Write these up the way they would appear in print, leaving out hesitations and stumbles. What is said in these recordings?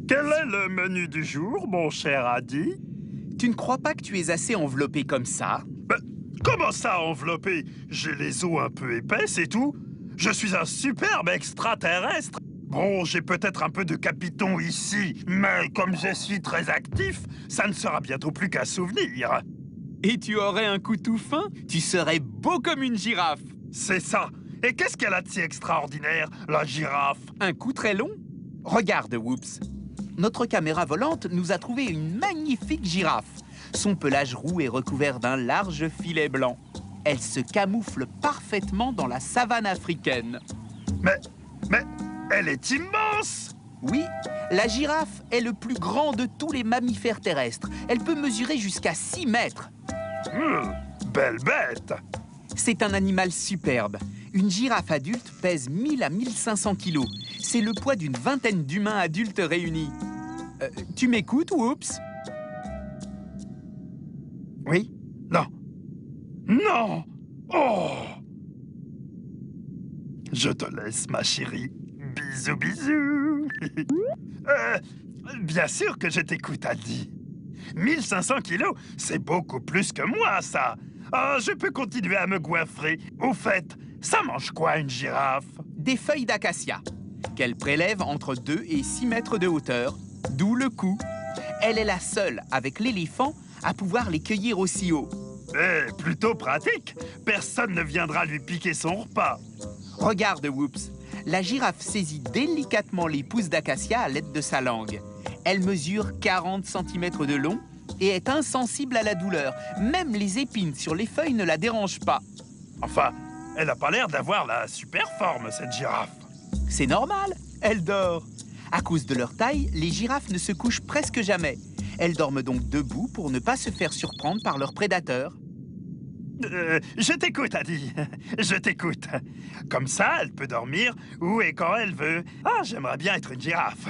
Quel est le menu du jour, mon cher Adi? Tu ne crois pas que tu es assez enveloppé comme ça? Comment ça, enveloppé? J'ai les os un peu épais, c'est tout. Je suis un superbe extraterrestre. Bon, j'ai peut-être un peu de capiton ici, mais comme je suis très actif, ça ne sera bientôt plus qu'un souvenir. Et tu aurais un cou tout fin? Tu serais beau comme une girafe. C'est ça. Et qu'est-ce qu'elle a de si extraordinaire, la girafe? Un cou très long? Regarde, Whoops. Notre caméra volante nous a trouvé une magnifique girafe. Son pelage roux est recouvert d'un large filet blanc. Elle se camoufle parfaitement dans la savane africaine. Mais, elle est immense! Oui, la girafe est le plus grand de tous les mammifères terrestres. Elle peut mesurer jusqu'à 6 mètres. Belle bête! C'est un animal superbe. Une girafe adulte pèse 1000 à 1500 kilos. C'est le poids d'une vingtaine d'humains adultes réunis. Tu m'écoutes, Whoops? Oui? Non. Non! Oh! Je te laisse, ma chérie. Bisous, bisous. Bien sûr que je t'écoute, Adi. 1500 kilos, c'est beaucoup plus que moi, ça. Ah, je peux continuer à me goinfrer. Au fait, ça mange quoi, une girafe? Des feuilles d'acacia, qu'elle prélève entre 2 et 6 mètres de hauteur, d'où le cou. Elle est la seule, avec l'éléphant, à pouvoir les cueillir aussi haut. Plutôt pratique. Personne ne viendra lui piquer son repas. Regarde, Whoops. La girafe saisit délicatement les pousses d'acacia à l'aide de sa langue. Elle mesure 40 cm de long et est insensible à la douleur. Même les épines sur les feuilles ne la dérangent pas. Enfin, elle n'a pas l'air d'avoir la super forme, cette girafe. C'est normal, elle dort. À cause de leur taille, les girafes ne se couchent presque jamais. Elles dorment donc debout pour ne pas se faire surprendre par leurs prédateurs. Je t'écoute, Adi. Je t'écoute. Comme ça, elle peut dormir où et quand elle veut. Ah, j'aimerais bien être une girafe.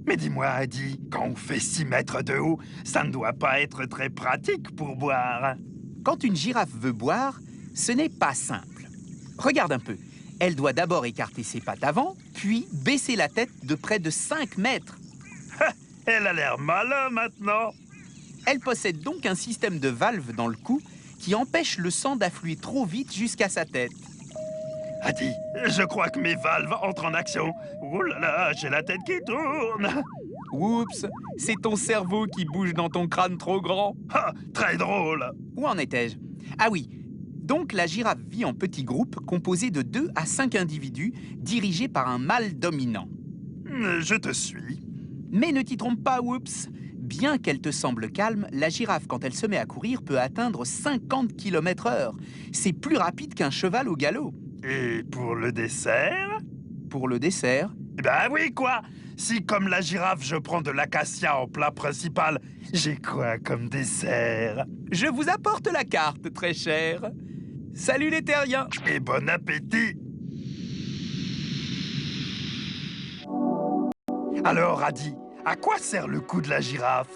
Mais dis-moi, Adi, quand on fait 6 mètres de haut, ça ne doit pas être très pratique pour boire. Quand une girafe veut boire, ce n'est pas simple. Regarde un peu. Elle doit d'abord écarter ses pattes avant, puis baisser la tête de près de 5 mètres. Elle a l'air malin maintenant. Elle possède donc un système de valves dans le cou qui empêche le sang d'affluer trop vite jusqu'à sa tête. Adi, je crois que mes valves entrent en action. Oh là là, j'ai la tête qui tourne. Oups, c'est ton cerveau qui bouge dans ton crâne trop grand. Ah, très drôle. Où en étais-je? Ah oui, donc la girafe vit en petits groupes composés de 2 à 5 individus dirigés par un mâle dominant. Je te suis. Mais ne t'y trompe pas, Whoops. Bien qu'elle te semble calme, la girafe, quand elle se met à courir, peut atteindre 50 km/h. C'est plus rapide qu'un cheval au galop. Et pour le dessert? Pour le dessert? Ben oui, quoi! Si, comme la girafe, je prends de l'acacia en plat principal, j'ai quoi comme dessert? Je vous apporte la carte, très cher. Salut les terriens! Et bon appétit! Alors, Adi, à quoi sert le cou de la girafe?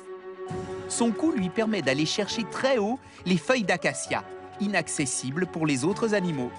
Son cou lui permet d'aller chercher très haut les feuilles d'acacia, inaccessibles pour les autres animaux.